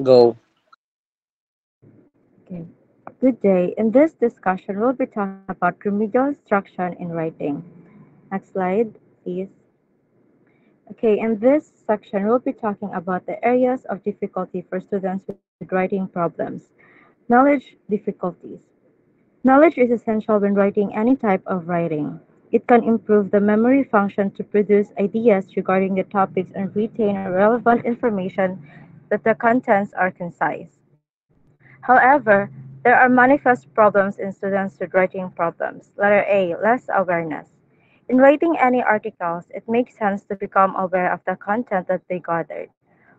Go. Okay. Good day. In this discussion, we'll be talking about remedial instruction in writing. Next slide, please. Okay, in this section, we'll be talking about the areas of difficulty for students with writing problems. Knowledge difficulties. Knowledge is essential when writing any type of writing. It can improve the memory function to produce ideas regarding the topics and retain relevant information that the contents are concise. However, there are manifest problems in students with writing problems. Letter A, less awareness. In writing any articles, it makes sense to become aware of the content that they gathered.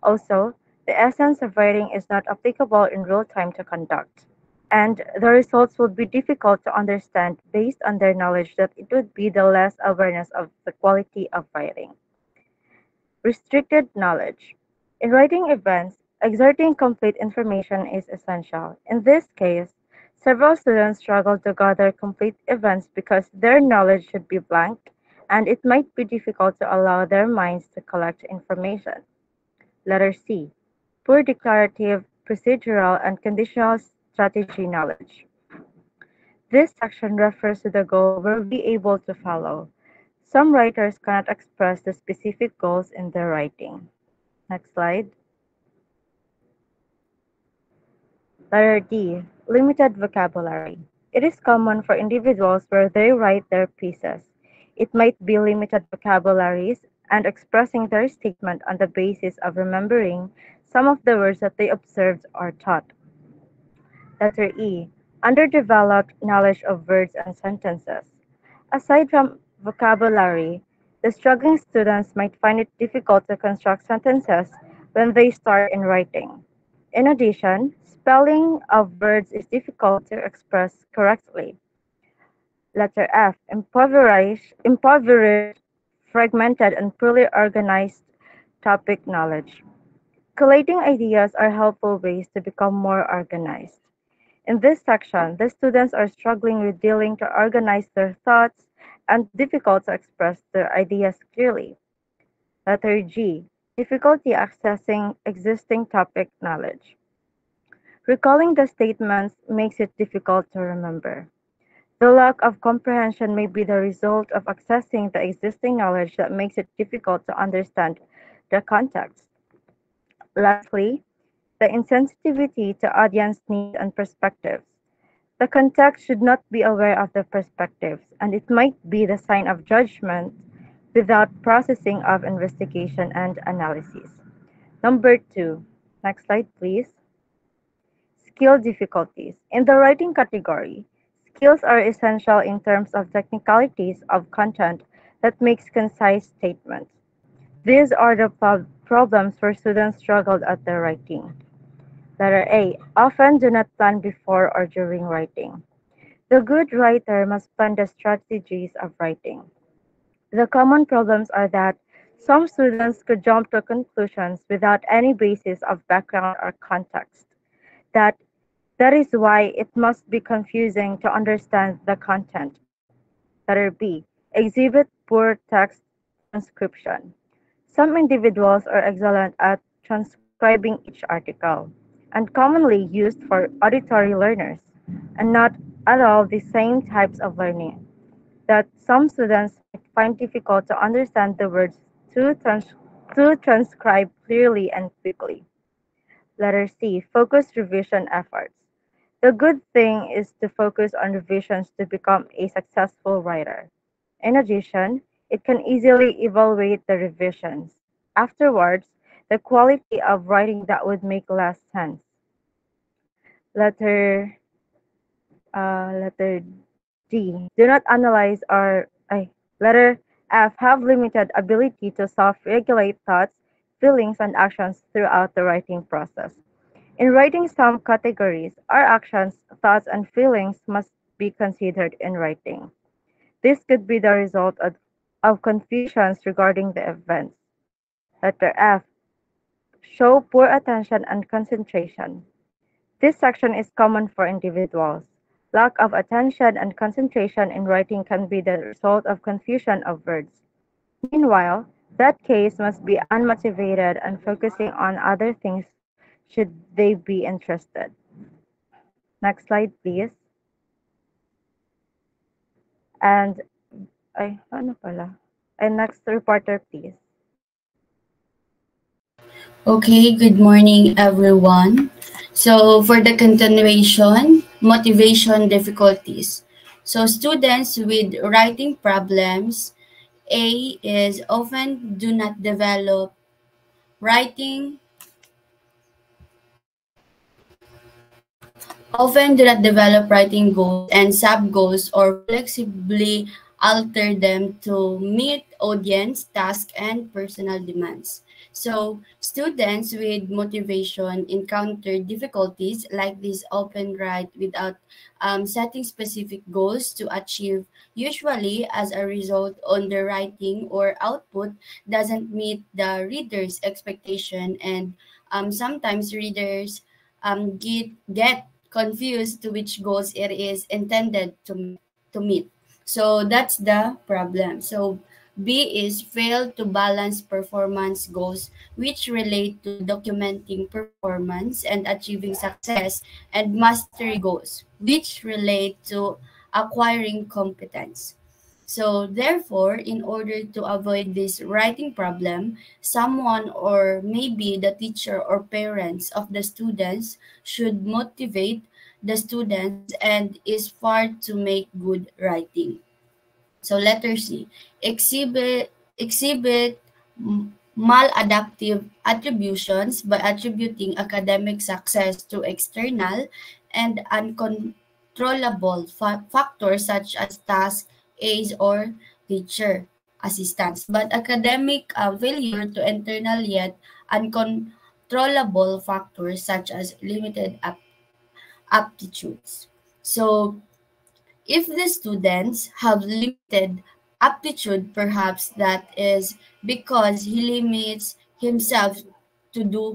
Also, the essence of writing is not applicable in real time to conduct, and the results would be difficult to understand based on their knowledge that it would be the less awareness of the quality of writing. Restricted knowledge. In writing events, exerting complete information is essential. In this case, several students struggle to gather complete events because their knowledge should be blank, and it might be difficult to allow their minds to collect information. Letter C. Poor declarative, procedural, and conditional strategy knowledge. This section refers to the goal we'll be able to follow. Some writers cannot express the specific goals in their writing. Next slide. Letter D. Limited vocabulary. It is common for individuals where they write their pieces. It might be limited vocabularies and expressing their statement on the basis of remembering some of the words that they observed or taught. Letter E. Underdeveloped knowledge of words and sentences. Aside from vocabulary, the struggling students might find it difficult to construct sentences when they start in writing. In addition, spelling of words is difficult to express correctly. Letter F. Impoverished, fragmented, and poorly organized topic knowledge. Collating ideas are helpful ways to become more organized. In this section, the students are struggling with dealing to organize their thoughts and difficult to express their ideas clearly. Letter G. Difficulty accessing existing topic knowledge. Recalling the statements makes it difficult to remember. The lack of comprehension may be the result of accessing the existing knowledge that makes it difficult to understand the context. Lastly, the insensitivity to audience needs and perspectives. The context should not be aware of the perspectives, and it might be the sign of judgment without processing of investigation and analysis. Number two, next slide please. Skill difficulties. In the writing category, skills are essential in terms of technicalities of content that makes concise statements. These are the problems where students struggled at their writing. Letter A. Often do not plan before or during writing. The good writer must plan the strategies of writing. The common problems are that some students could jump to conclusions without any basis of background or context. That that is why it must be confusing to understand the content. Letter B. Exhibit poor text transcription. Some individuals are excellent at transcribing each article and commonly used for auditory learners and not at all the same types of learning that some students might find difficult to understand the words to transcribe clearly and quickly. Letter C. Focused revision efforts. The good thing is to focus on revisions to become a successful writer. In addition, it can easily evaluate the revisions. Afterwards, the quality of writing that would make less sense. Letter Letter D. Do not analyze letter F. Have limited ability to self-regulate thoughts, feelings, and actions throughout the writing process. In writing some categories, our actions, thoughts, and feelings must be considered in writing. This could be the result of confusions regarding the events. Letter F. Show poor attention and concentration. This section is common for individuals. Lack of attention and concentration in writing can be the result of confusion of words. Meanwhile, that case must be unmotivated and focusing on other things should they be interested? Next slide, please. And, ano pala? And next reporter, please. Okay, good morning everyone. So for the continuation, motivation difficulties. So students with writing problems, A is often do not develop writing often do not develop writing goals and sub goals or flexibly alter them to meet audience, task, and personal demands. So, students with motivation encounter difficulties like this often write without setting specific goals to achieve, usually as a result on the writing or output doesn't meet the reader's expectation, and sometimes readers get confused to which goals it is intended to meet. So that's the problem. So B is fail to balance performance goals which relate to documenting performance and achieving success, and mastery goals which relate to acquiring competence. So therefore, in order to avoid this writing problem, someone or maybe the teacher or parents of the students should motivate the students and is far to make good writing. So letter C, exhibit maladaptive attributions by attributing academic success to external and uncontrollable factors such as task, age, or teacher assistance. But academic failure to internal yet uncontrollable factors such as limited aptitudes. So if the students have limited aptitude, perhaps that is because he limits himself to do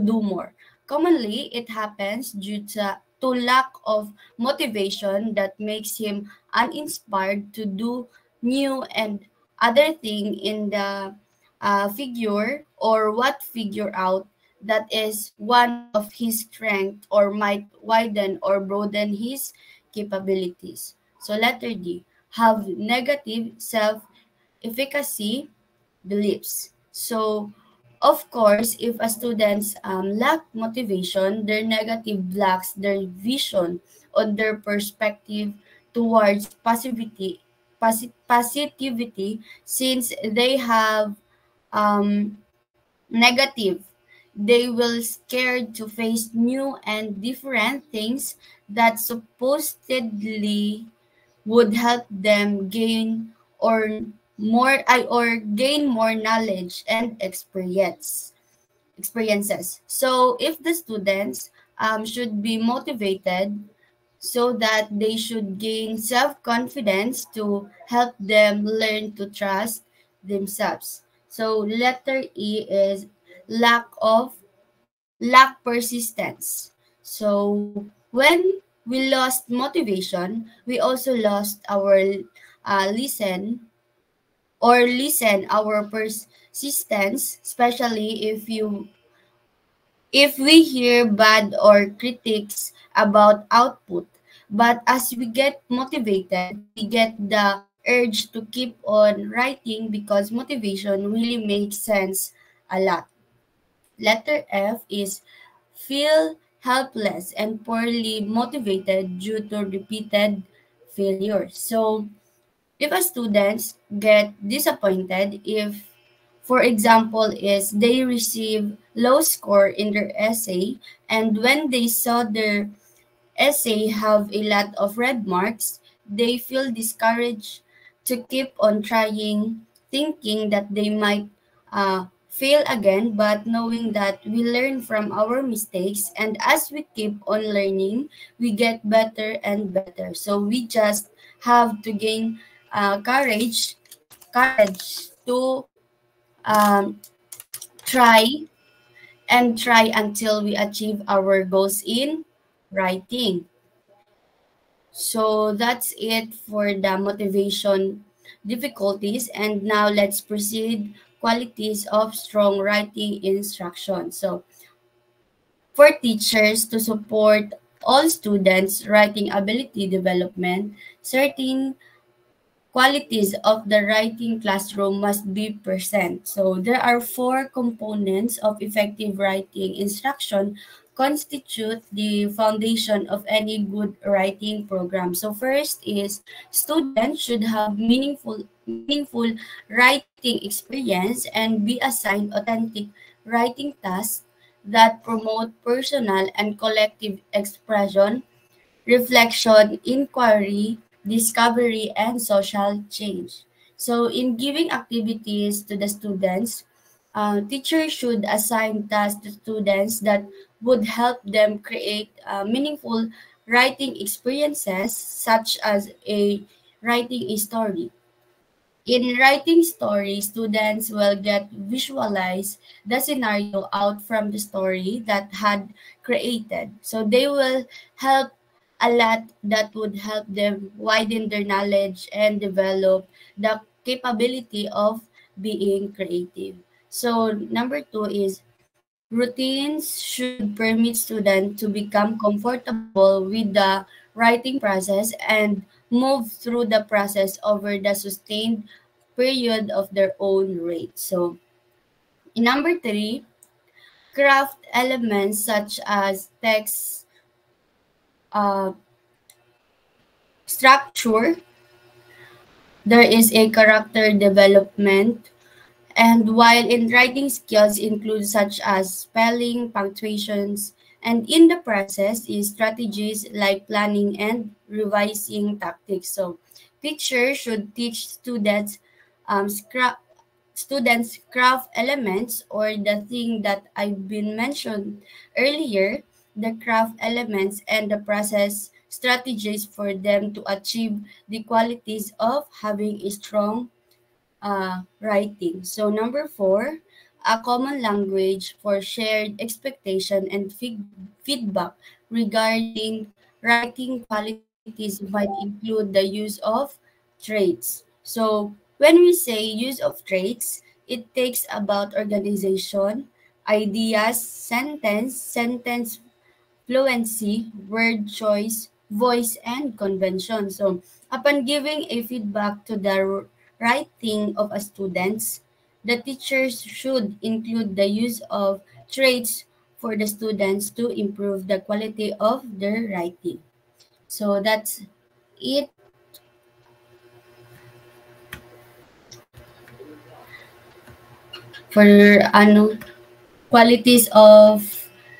more. Commonly, it happens due to lack of motivation that makes him uninspired to do new and other thing in the figure or what figure out that is one of his strength or might widen or broaden his capabilities. So letter D, have negative self-efficacy beliefs. So of course, if a students lack motivation, their negative blocks their vision on their perspective towards positivity since they have um, negative. They will scared to face new and different things that supposedly would help them gain or gain more knowledge and experiences. So if the students should be motivated so that they should gain self-confidence to help them learn to trust themselves. So letter E is lack of lack persistence. So when we lost motivation, we also lost our listen our persistence, especially if we hear bad or critics about output. But as we get motivated, we get the urge to keep on writing because motivation really makes sense a lot. Letter F is feel helpless and poorly motivated due to repeated failure. So if a students get disappointed if for example is they receive low score in their essay, and when they saw their essay have a lot of red marks, they feel discouraged to keep on trying, thinking that they might fail again, but knowing that we learn from our mistakes, and as we keep on learning, we get better and better. So we just have to gain courage to um, try and try until we achieve our goals in writing. So that's it for the motivation difficulties. And now let's proceed qualities of strong writing instruction. So for teachers to support all students' writing ability development, certain qualities of the writing classroom must be present. So there are four components of effective writing instruction constitute the foundation of any good writing program. So first is students should have meaningful writing experience and be assigned authentic writing tasks that promote personal and collective expression, reflection, inquiry, discovery, and social change. So, in giving activities to the students, teachers should assign tasks to students that would help them create meaningful writing experiences, such as writing a story. In writing stories, students will get visualize the scenario out from the story that had created. So they will help a lot that would help them widen their knowledge and develop the capability of being creative. So number two is routines should permit students to become comfortable with the writing process and move through the process over the sustained period of their own rate. So, in number three, craft elements such as text uh, structure, there is a character development. And while in writing skills include such as spelling, punctuations, and in the process is strategies like planning and revising tactics. So teachers should teach um, scra- students craft elements or the thing that I've been mentioned earlier, the craft elements and the process strategies for them to achieve the qualities of having a strong writing. So number four, a common language for shared expectation and feedback regarding writing qualities might include the use of traits. So when we say use of traits, it takes about organization, ideas, sentence fluency, word choice, voice, and convention. So, upon giving a feedback to the writing of a students, the teachers should include the use of traits for the students to improve the quality of their writing. So that's it for qualities of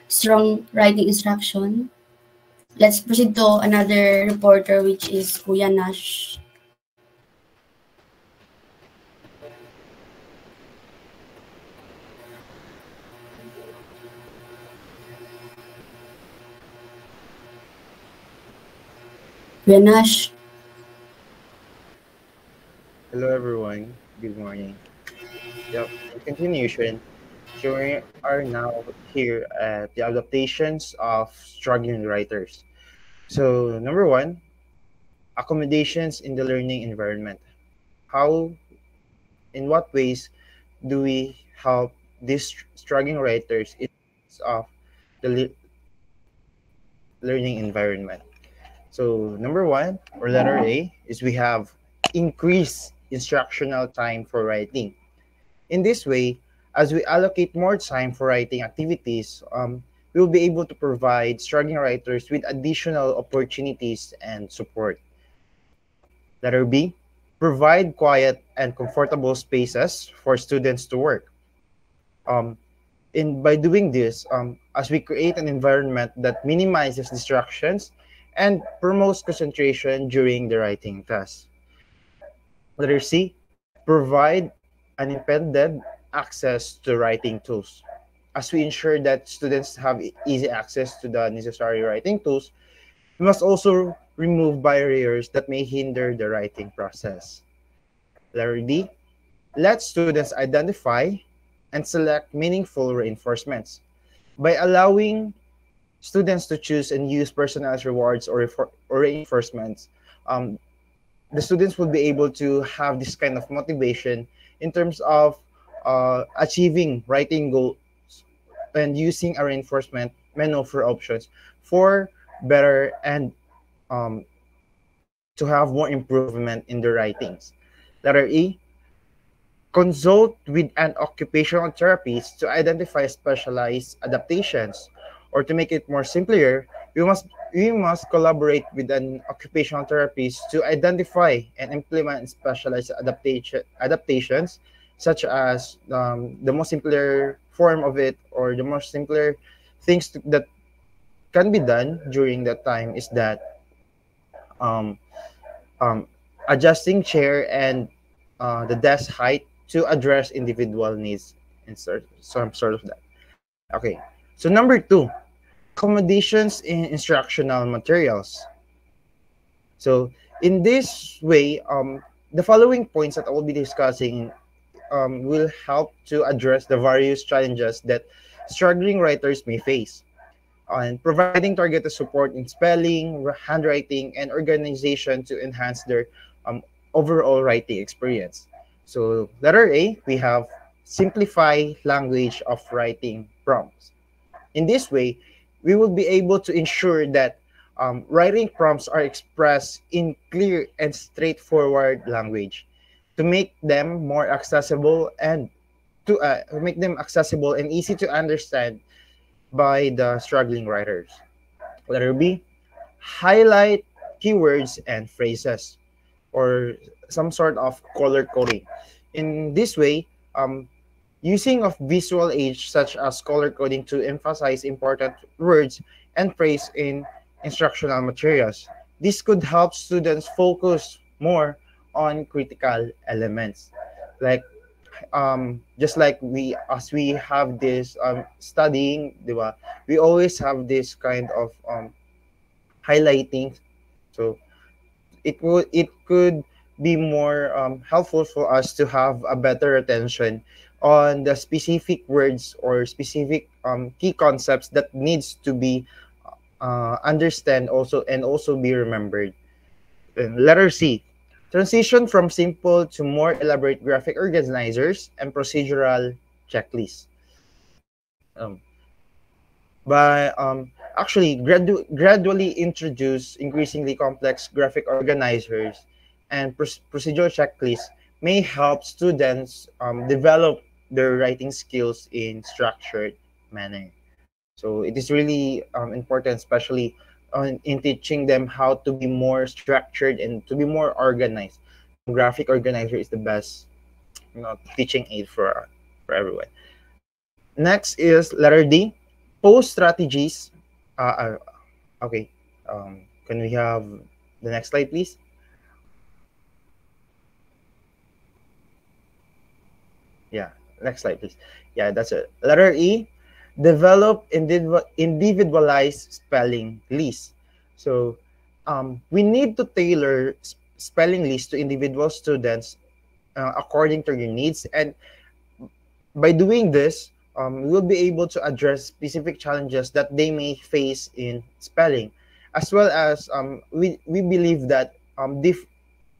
strong writing instruction. Let's proceed to another reporter, which is Kuya Nash. Kuya Nash. Hello everyone, good morning. Yep, in continuation, so we are now here at the adaptations of struggling writers. So number one, accommodations in the learning environment. How, in what ways do we help these struggling writers in terms of the learning environment? So number one, or letter A, is we have increased instructional time for writing. In this way, as we allocate more time for writing activities, we will be able to provide struggling writers with additional opportunities and support. Letter B, provide quiet and comfortable spaces for students to work. Um, by doing this, as we create an environment that minimizes distractions and promotes concentration during the writing task. Letter C, provide unimpeded access to writing tools. As we ensure that students have easy access to the necessary writing tools, we must also remove barriers that may hinder the writing process. Letter D, let students identify and select meaningful reinforcements. By allowing students to choose and use personalized rewards or reinforcements, um, the students will be able to have this kind of motivation in terms of achieving writing goals and using a reinforcement menu for options for better and um, to have more improvement in the writings. Letter E, consult with an occupational therapist to identify specialized adaptations. Or to make it more simpler, we must collaborate with an occupational therapist to identify and implement specialized adaptations, such as the most simpler form of it, or the most simpler that can be done during that time is that um, um, adjusting chair and the desk height to address individual needs and some sort of that. Okay, so number two, accommodations in instructional materials. So in this way, the following points that I will be discussing will help to address the various challenges that struggling writers may face, and providing targeted support in spelling, handwriting, and organization to enhance their um, overall writing experience. So, letter A, we have simplify language of writing prompts. In this way, we will be able to ensure that writing prompts are expressed in clear and straightforward language to make them more accessible and to make them accessible and easy to understand by the struggling writers. Letter B, highlight keywords and phrases or some sort of color coding. In this way, using of visual aids such as color coding to emphasize important words and phrase in instructional materials. This could help students focus more on critical elements. Like just like we have this studying, diba? We always have this kind of highlighting. So it could be more helpful for us to have a better attention on the specific words or specific key concepts that needs to be understand also and also be remembered. And letter C, transition from simple to more elaborate graphic organizers and procedural checklists. Um, by actually gradually introduce increasingly complex graphic organizers and procedural checklists may help students develop their writing skills in structured manner. So it is really important, especially in teaching them how to be more structured and to be more organized. Graphic organizer is the best, teaching aid for everyone. Next is letter D, post strategies. Okay. Can we have the next slide, please? Yeah, next slide, please. Yeah, that's it. Letter E, develop individualized spelling list. So, we need to tailor spelling lists to individual students according to your needs, and by doing this, we'll be able to address specific challenges that they may face in spelling, as well as we believe that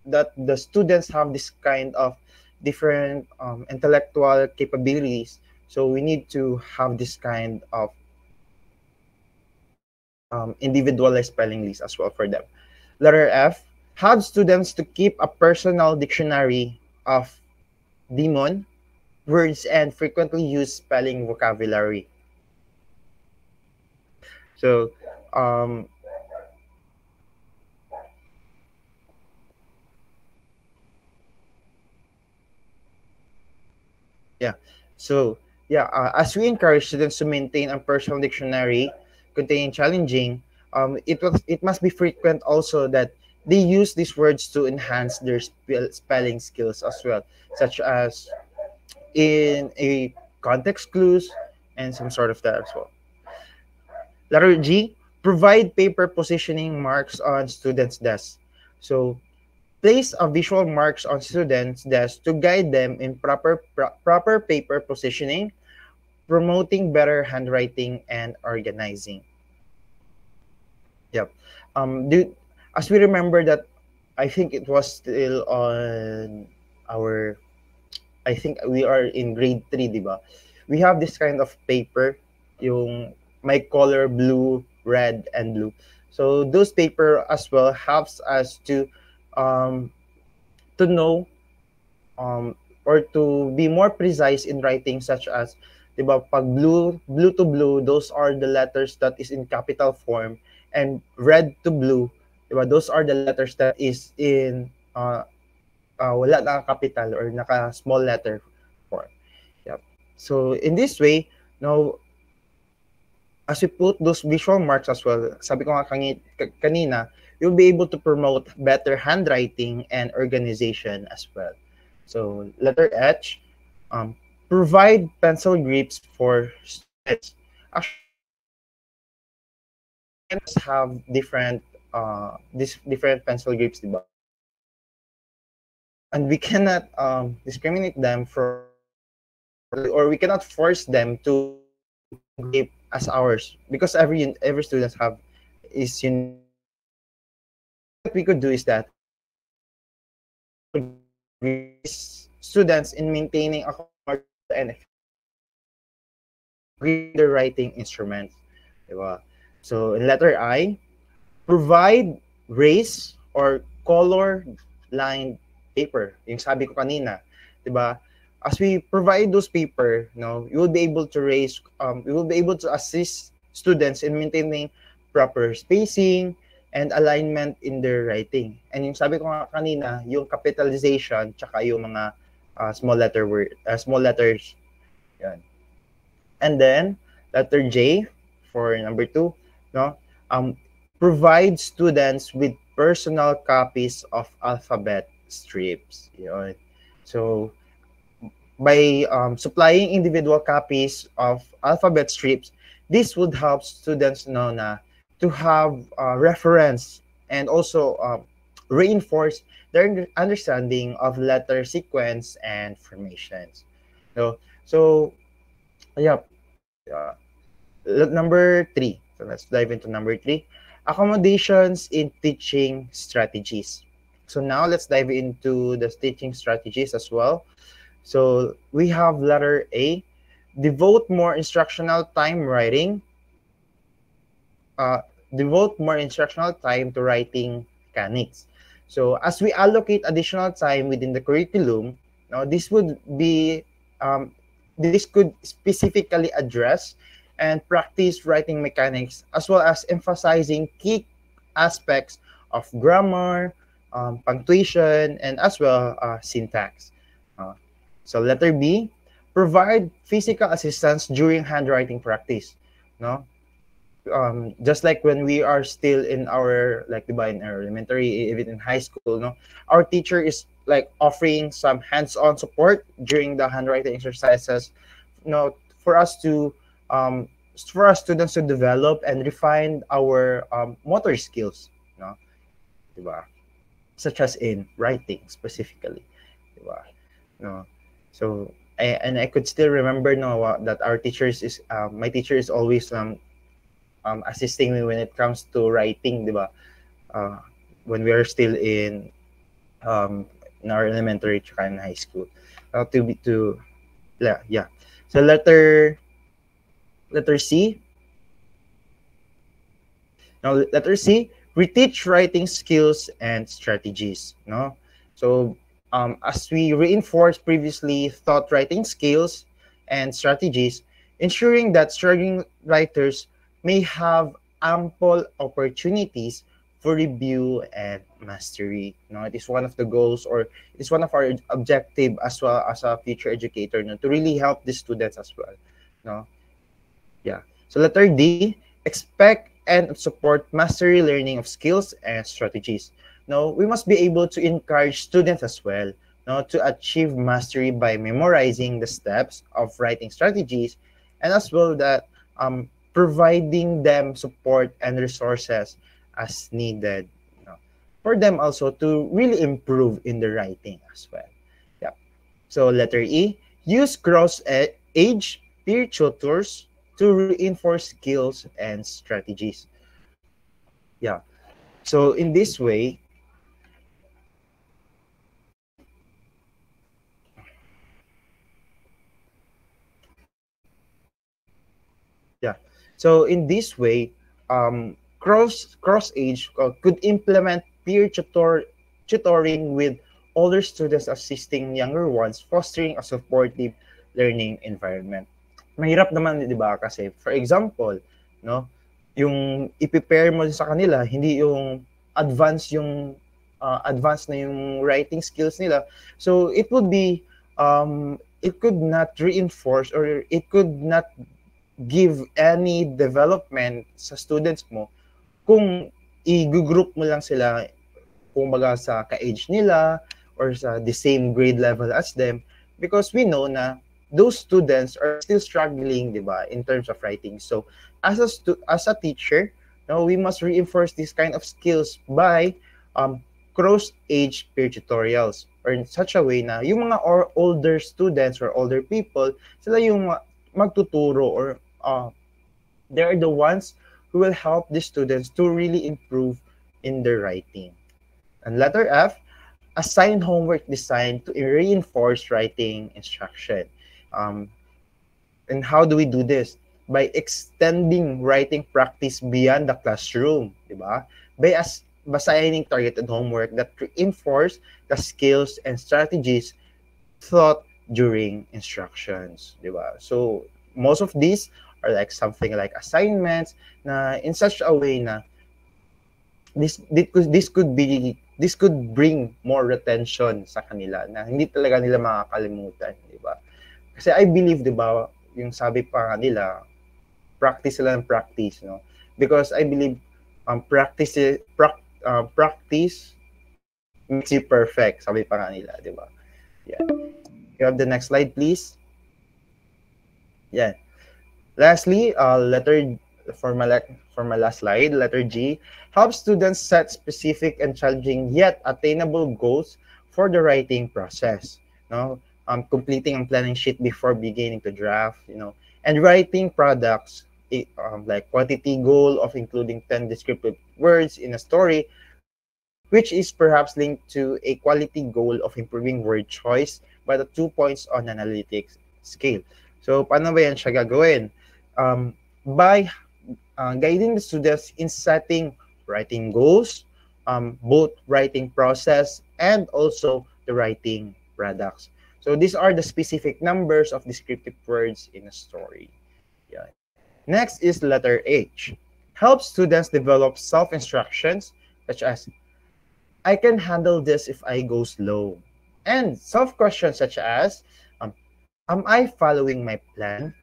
that the students have this kind of different intellectual capabilities. So we need to have this kind of individualized spelling list as well for them. Letter F, have students to keep a personal dictionary of demon words and frequently used spelling vocabulary. So, um, yeah. So, yeah, as we encourage students to maintain a personal dictionary containing challenging, it must be frequent also that they use these words to enhance their spelling skills as well, such as in a context clues and some sort of that as well. Letter G, provide paper positioning marks on students' desks. So place a visual marks on students' desks to guide them in proper paper positioning, promoting better handwriting and organizing. Yep. Do as we remember that, I think it was still on our. I think we are in grade 3, di ba? We have this kind of paper, yung my color blue, red, and blue. So those paper as well helps us um, to know, um, or to be more precise in writing, such as, di ba, pag blue to blue, those are the letters that is in capital form, and red to blue, di ba, those are the letters that is in wala na capital or naka small letter form. Yep. So in this way, now as we put those visual marks as well, sabi ko nga kanina, you'll be able to promote better handwriting and organization as well. So letter H, um, provide pencil grips for students. Actually, we can just have different pencil grips, diba? And we cannot discriminate them from, or we cannot force them to grip as ours, because every student have is unique. So what we could do is that pencil grips will assist students in maintaining a comfortable and efficient grip on their writing instruments. Diba? So in letter I, provide raised or color lined paper. Yung sabi ko kanina, 'di ba? As we provide those paper, no, you will be able to you will be able to assist students in maintaining proper spacing and alignment in their writing. And yung sabi ko nga kanina, yung capitalization tsaka yung mga small letters, yan. And then letter J for number 2, no? Um, provide students with personal copies of alphabet strips. Yun. So by supplying individual copies of alphabet strips, this would help students know na to have reference, and also reinforce their understanding of letter sequence and formations. So yeah, uh, number 3. So let's dive into number 3. Accommodations in teaching strategies. So now let's dive into the teaching strategies as well. So we have letter A, devote more instructional time writing. Uh, devote more instructional time to writing mechanics. So as we allocate additional time within the curriculum, now this would be um, this could specifically address and practice writing mechanics, as well as emphasizing key aspects of grammar, punctuation, and as well syntax. Uh, so letter B, provide physical assistance during handwriting practice. No, just like when we are still in our, like, diba, in our elementary, even in high school, no, our teacher is like offering some hands-on support during the handwriting exercises, you know, for us to um for our students to develop and refine our motor skills, no, diba, such as in writing specifically, diba, no. So I could still remember, no, that our teachers is my teacher is always assisting me when it comes to writing, di ba? Uh, when we are still um, in our elementary tsaka in high school. To be to yeah, yeah. So letter C. Now letter C, reteach writing skills and strategies. No, so as we reinforce previously taught writing skills and strategies, ensuring that struggling writers may have ample opportunities for review and mastery. No, it is one of the goals, or it is one of our objective as well as a future educator, no, to really help the students as well. No, yeah. So letter D, expect and support mastery learning of skills and strategies. Now, we must be able to encourage students as well, now, to achieve mastery by memorizing the steps of writing strategies, and as well that providing them support and resources as needed, you know, for them also to really improve in the writing as well. Yeah. So letter E, use cross-age peer tutors to reinforce skills and strategies. Yeah. So in this way, yeah. So in this way, cross age could implement tutoring with older students assisting younger ones, fostering a supportive learning environment. Mahirap naman, 'di ba? Kasi for example, no, yung i-prepare mo sa kanila hindi yung advanced na yung writing skills nila. So it could not reinforce, or it could not give any development sa students mo kung i-group mo lang sila kumbaga sa ka-age nila or sa the same grade level as them, because we know na those students are still struggling, di ba, in terms of writing. So as a teacher, no, we must reinforce this kind of skills by um, cross age peer tutorials, or in such a way na yung mga older students or older people, sila yung magtuturo, or they are the ones who will help the students to really improve in their writing. And letter F, assign homework designed to reinforce writing instruction. Um, and how do we do this? By extending writing practice beyond the classroom, di ba? By assigning targeted homework that reinforce the skills and strategies taught during instructions, di ba? So most of these are like something like assignments na in such a way na this could bring more retention sa kanila na hindi talaga nila makakalimutan, di ba? Kasi I believe, di ba, yung sabi pa nga nila, practice sila ng practice, no? Because I believe practice makes you perfect, sabi pa nga nila, di ba? Yeah. You have the next slide, please. Yeah. Lastly, for my for my last slide, letter G, help students set specific and challenging yet attainable goals for the writing process. No, completing a planning sheet before beginning to draft. And writing products, like quantity goal of including 10 descriptive words in a story, which is perhaps linked to a quality goal of improving word choice by the 2 points on analytics scale. So, paano ba yan siya gagawin? By guiding the students in setting writing goals, both writing process and also the writing products. So these are the specific numbers of descriptive words in a story. Yeah. Next is letter H. Help students develop self-instructions such as, I can handle this if I go slow. And self-questions such as, um, am I following my plan?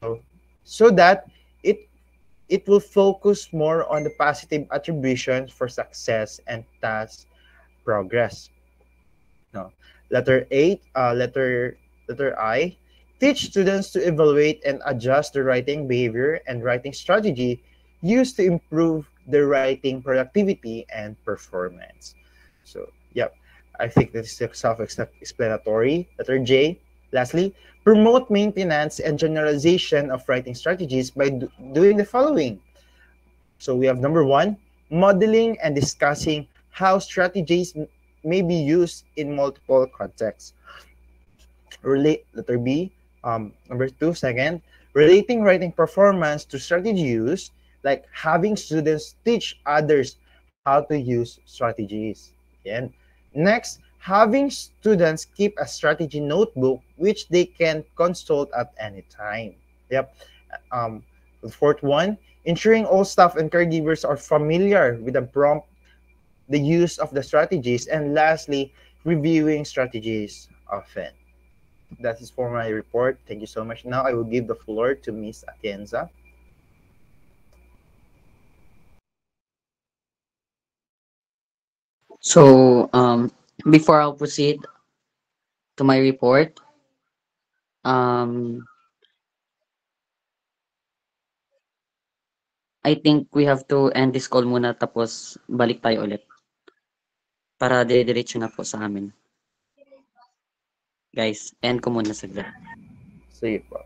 So, so that it it will focus more on the positive attributions for success and task progress. No. Letter I, teach students to evaluate and adjust the writing behavior and writing strategy used to improve their writing productivity and performance. So, yep, I think this is self-explanatory. Letter J, lastly, promote maintenance and generalization of writing strategies by doing the following. So we have number one, modeling and discussing how strategies may be used in multiple contexts. Letter B. Number two, second, relating writing performance to strategy use, like having students teach others how to use strategies. And next, having students keep a strategy notebook which they can consult at any time. Yep. Um, the fourth one, ensuring all staff and caregivers are familiar with the use of the strategies, and lastly, reviewing strategies often. That is for my report. Thank you so much. Now I will give the floor to Miss Atienza. So, before I'll proceed to my report, um, I think we have to end this call muna tapos balik tayo ulit para dire-diretso na po sa amin. Guys, end ko muna saglit. Sige po.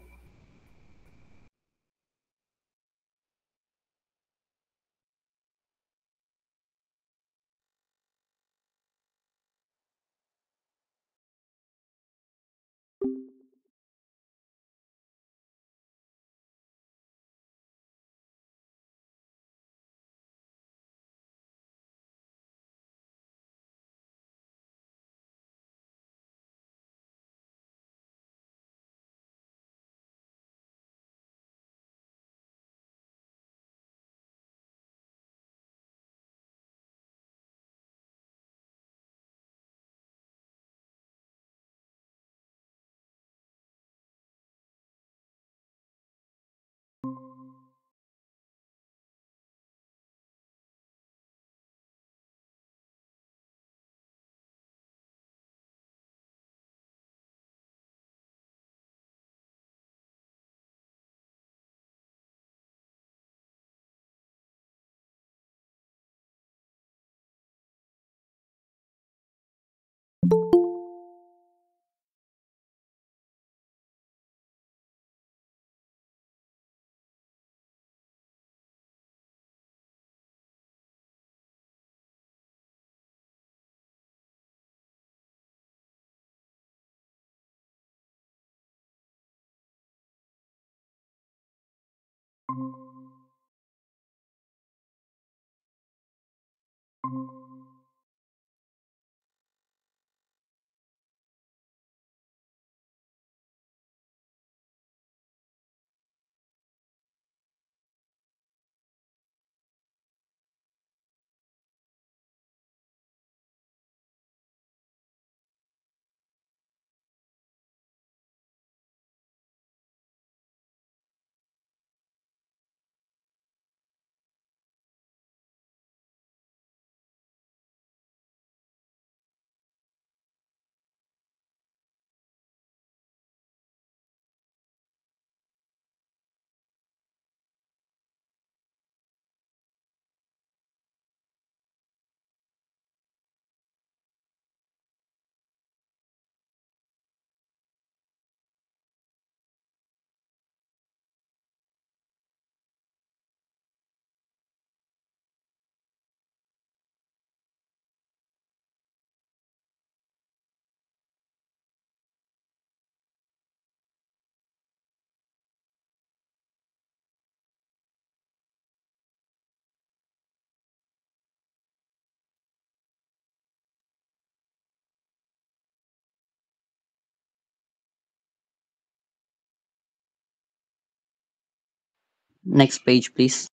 Next page, please.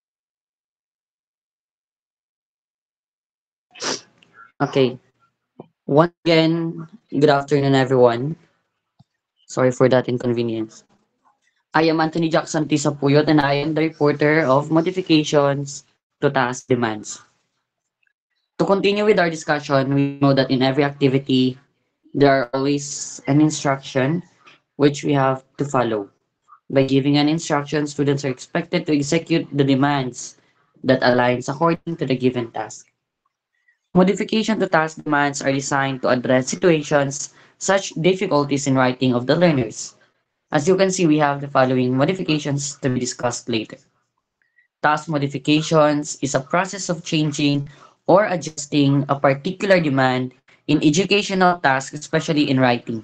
Okay. Once again, good afternoon, everyone. Sorry for that inconvenience. I am Anthony Jackson Tisapuyot, and I am the reporter of modifications to task demands. To continue with our discussion, we know that in every activity, there are always an instruction which we have to follow. By giving an instruction, students are expected to execute the demands that aligns according to the given task. Modification to task demands are designed to address situations such difficulties in writing of the learners. As you can see, we have the following modifications to be discussed later. Task modifications is a process of changing or adjusting a particular demand in educational tasks, especially in writing.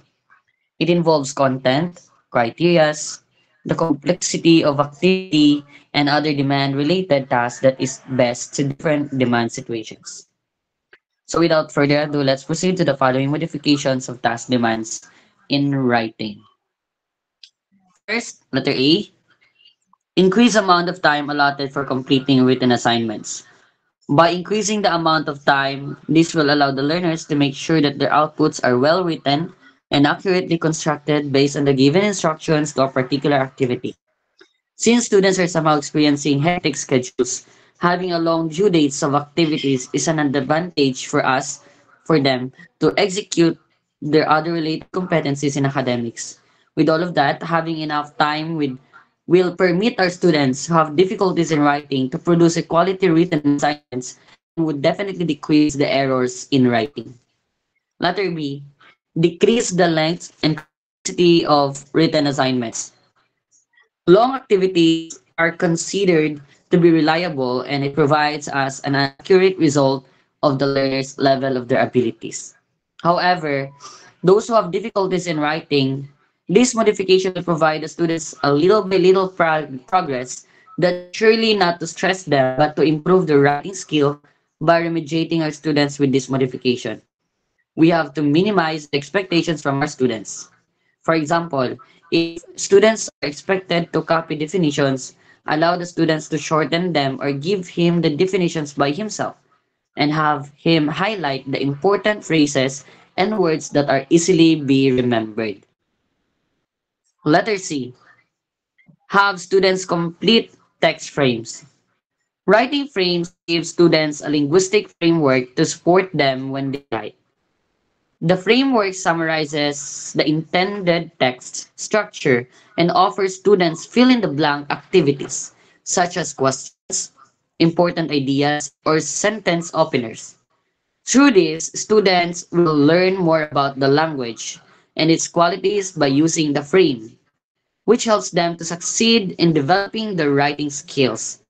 It involves content, criterias, the complexity of activity, and other demand-related tasks that is best to different demand situations. So without further ado, let's proceed to the following modifications of task demands in writing. First, letter A, increase amount of time allotted for completing written assignments. By increasing the amount of time, this will allow the learners to make sure that their outputs are well written and accurately constructed based on the given instructions to a particular activity. Since students are somehow experiencing hectic schedules, having a long due dates of activities is an advantage for them, to execute their other related competencies in academics. With all of that, having enough time will permit our students who have difficulties in writing to produce a quality written assignments and would definitely decrease the errors in writing. Letter B, decrease the length and complexity of written assignments. Long activities are considered to be reliable and it provides us an accurate result of the learner's level of their abilities. However, those who have difficulties in writing, this modification will provide the students a little by little progress that is surely not to stress them but to improve their writing skill by remediating our students with this modification. We have to minimize the expectations from our students. For example, if students are expected to copy definitions, allow the students to shorten them or give him the definitions by himself and have him highlight the important phrases and words that are easily be remembered. Letter C. Have students complete text frames. Writing frames give students a linguistic framework to support them when they write. The framework summarizes the intended text structure and offers students fill in the blank activities, such as questions, important ideas, or sentence openers. Through this, students will learn more about the language and its qualities by using the frame, which helps them to succeed in developing their writing skills.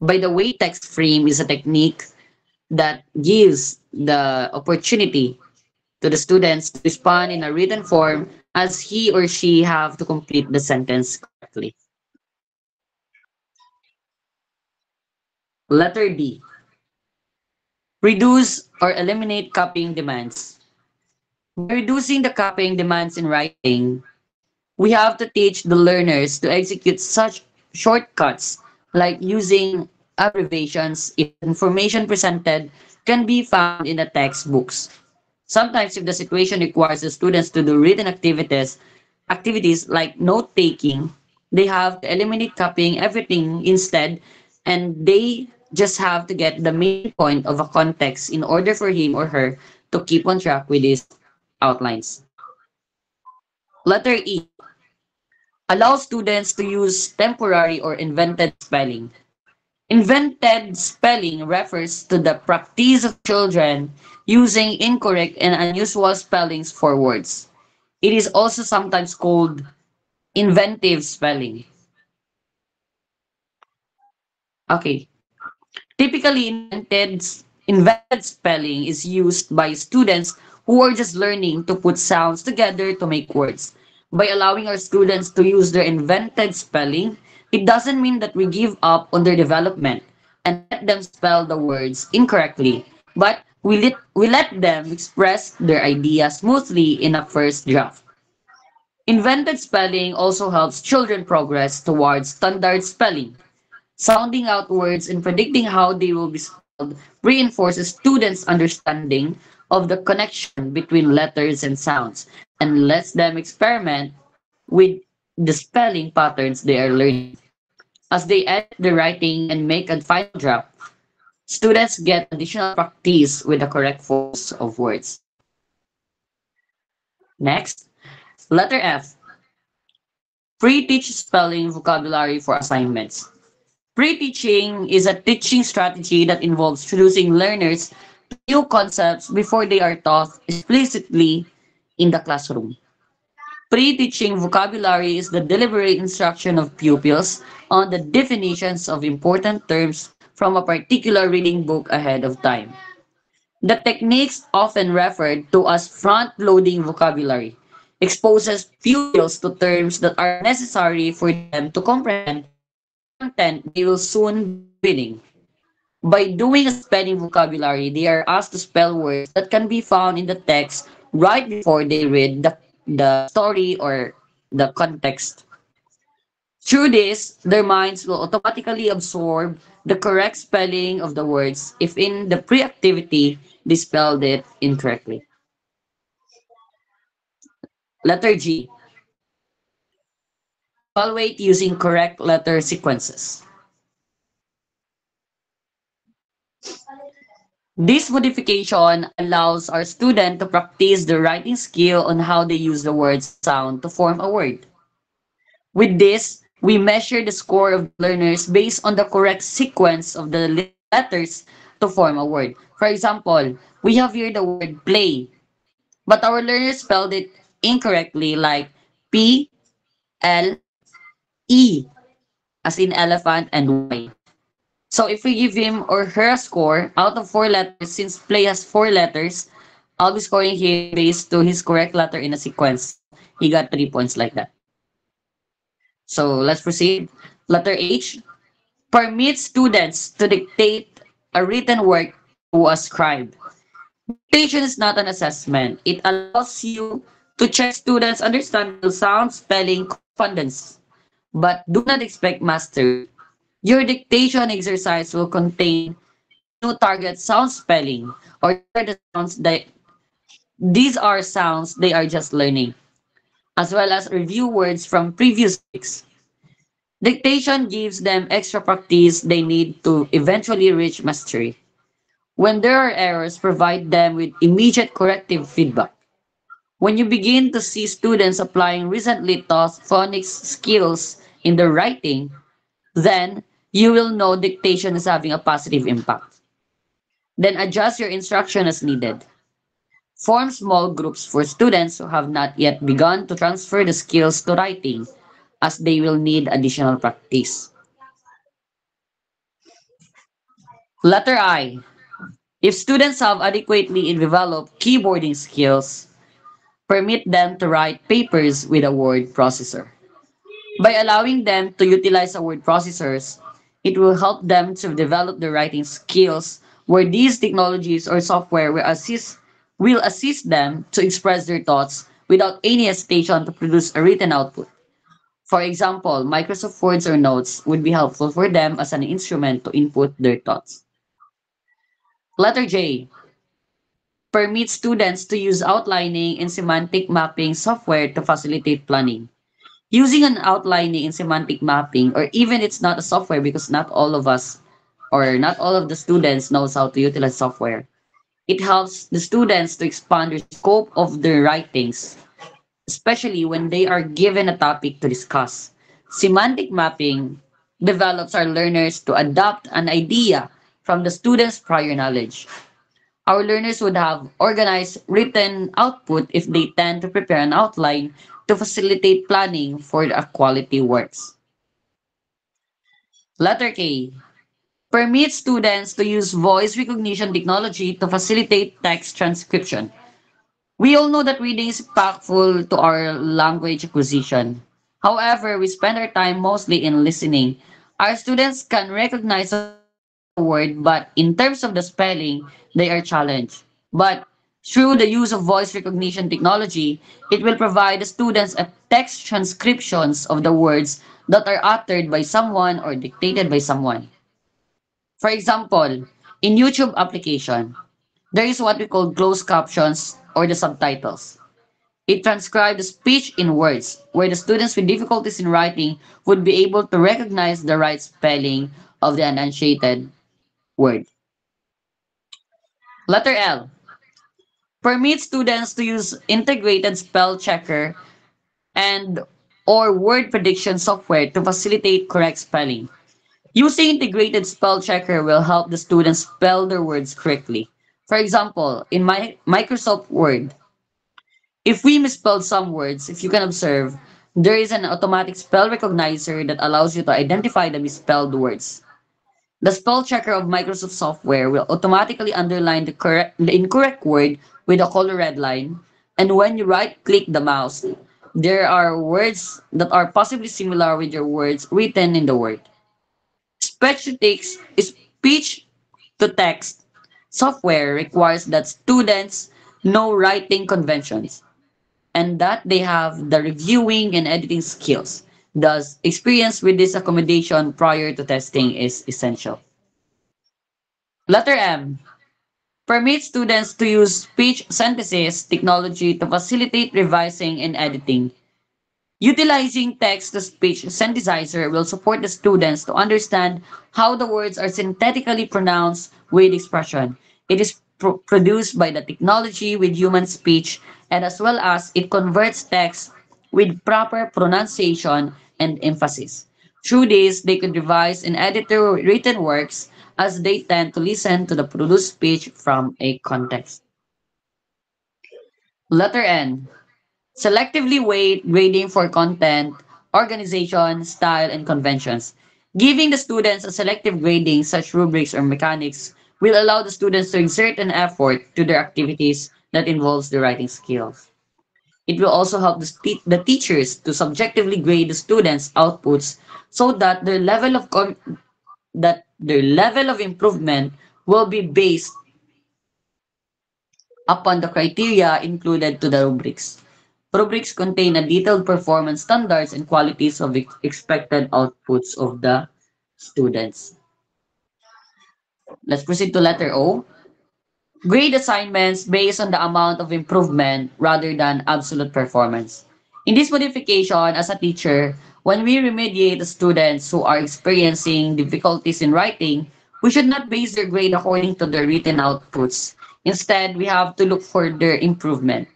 By the way, text frame is a technique that gives the opportunity to the students to respond in a written form as he or she have to complete the sentence correctly. Letter D. Reduce or eliminate copying demands. By reducing the copying demands in writing, we have to teach the learners to execute such shortcuts like using abbreviations if the information presented can be found in the textbooks. Sometimes if the situation requires the students to do written activities like note taking, they have to eliminate copying everything instead, and they just have to get the main point of a context in order for him or her to keep on track with these outlines. Letter E, allow students to use temporary or invented spelling. Invented spelling refers to the practice of children using incorrect and unusual spellings for words. It is also sometimes called inventive spelling. Okay. Typically, invented spelling is used by students who are just learning to put sounds together to make words. By allowing our students to use their invented spelling, it doesn't mean that we give up on their development and let them spell the words incorrectly, but we let them express their ideas smoothly in a first draft. Invented spelling also helps children progress towards standard spelling. Sounding out words and predicting how they will be spelled reinforces students' understanding of the connection between letters and sounds and lets them experiment with the spelling patterns they are learning. As they edit the writing and make a final draft, students get additional practice with the correct forms of words. Next, letter F. Pre-teach spelling vocabulary for assignments. Pre-teaching is a teaching strategy that involves introducing learners to new concepts before they are taught explicitly in the classroom. Pre-teaching vocabulary is the deliberate instruction of pupils on the definitions of important terms from a particular reading book ahead of time. The techniques often referred to as front-loading vocabulary exposes pupils to terms that are necessary for them to comprehend the content they will soon be reading. By doing a spelling vocabulary, they are asked to spell words that can be found in the text right before they read the story or the context. Through this, their minds will automatically absorb the correct spelling of the words if in the pre-activity they spelled it incorrectly. Letter G. Evaluate using correct letter sequences. This modification allows our student to practice the writing skill on how they use the words and sound to form a word. With this, we measure the score of the learners based on the correct sequence of the letters to form a word. For example, we have here the word play, but our learners spelled it incorrectly like P-L-E as in elephant and Y. So if we give him or her a score out of 4 letters, since play has 4 letters, I'll be scoring him based to his correct letter in a sequence. So he got 3 points like that. So let's proceed. Letter H, permit students to dictate a written work to a scribe. Dictation is not an assessment. It allows you to check students' understanding of sound, spelling, correspondence, but do not expect mastery. Your dictation exercise will contain new target sound spelling, or these are sounds they are just learning, as well as review words from previous weeks. Dictation gives them extra practice they need to eventually reach mastery. When there are errors, provide them with immediate corrective feedback. When you begin to see students applying recently taught phonics skills in their writing, then you will know dictation is having a positive impact. Then adjust your instruction as needed. Form small groups for students who have not yet begun to transfer the skills to writing, as they will need additional practice. Letter I. If students have adequately developed keyboarding skills, permit them to write papers with a word processor. By allowing them to utilize a word processors, it will help them to develop their writing skills where these technologies or software will assist them to express their thoughts without any hesitation to produce a written output. For example, Microsoft Words or Notes would be helpful for them as an instrument to input their thoughts. Letter J, permits students to use outlining and semantic mapping software to facilitate planning. Using an outlining and semantic mapping, or even it's not a software because not all of us or not all of the students knows how to utilize software. It helps the students to expand the scope of their writings, especially when they are given a topic to discuss. Semantic mapping develops our learners to adopt an idea from the student's prior knowledge. Our learners would have organized written output if they tend to prepare an outline to facilitate planning for the quality works. Letter K, permits students to use voice recognition technology to facilitate text transcription. We all know that reading is impactful to our language acquisition. However, we spend our time mostly in listening. Our students can recognize a word, but in terms of the spelling, they are challenged. But through the use of voice recognition technology, it will provide the students a text transcriptions of the words that are uttered by someone or dictated by someone. For example, in YouTube application, there is what we call closed captions or the subtitles. It transcribes the speech in words, where the students with difficulties in writing would be able to recognize the right spelling of the enunciated word. Letter L, permits students to use integrated spell checker and or word prediction software to facilitate correct spelling. Using integrated spell checker will help the students spell their words correctly. For example, in my Microsoft Word, if we misspell some words, if you can observe, there is an automatic spell recognizer that allows you to identify the misspelled words. The spell checker of Microsoft software will automatically underline the incorrect word with a color red line, and when you right-click the mouse, there are words that are possibly similar with your words written in the word. Speech to text software requires that students know writing conventions and that they have the reviewing and editing skills. Thus, experience with this accommodation prior to testing is essential. Letter M, permits students to use speech synthesis technology to facilitate revising and editing. Utilizing text-to-speech synthesizer will support the students to understand how the words are synthetically pronounced with expression. It is produced by the technology with human speech and as well as it converts text with proper pronunciation and emphasis. Through this, they could revise and edit their written works as they tend to listen to the produced speech from a context. Letter N, selectively weight grading for content, organization, style, and conventions. Giving the students a selective grading, such rubrics or mechanics, will allow the students to exert an effort to their activities that involves the writing skills. It will also help the teachers to subjectively grade the students' outputs so that their level of improvement will be based upon the criteria included to the rubrics. Rubrics contain a detailed performance standards and qualities of expected outputs of the students. Let's proceed to letter O. Grade assignments based on the amount of improvement rather than absolute performance. In this modification, as a teacher, when we remediate the students who are experiencing difficulties in writing, we should not base their grade according to their written outputs. Instead, we have to look for their improvement.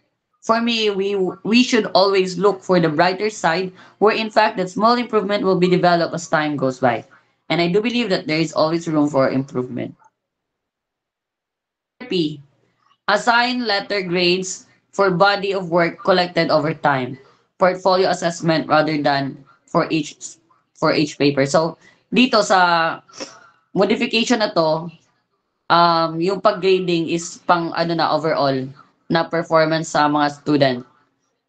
For me, we should always look for the brighter side, where in fact that small improvement will be developed as time goes by. And I do believe that there is always room for improvement. Letter P, assign letter grades for body of work collected over time. Portfolio assessment rather than for each paper. So dito sa modification na to, yung pag-grading is pang ano na overall na performance sa mga student.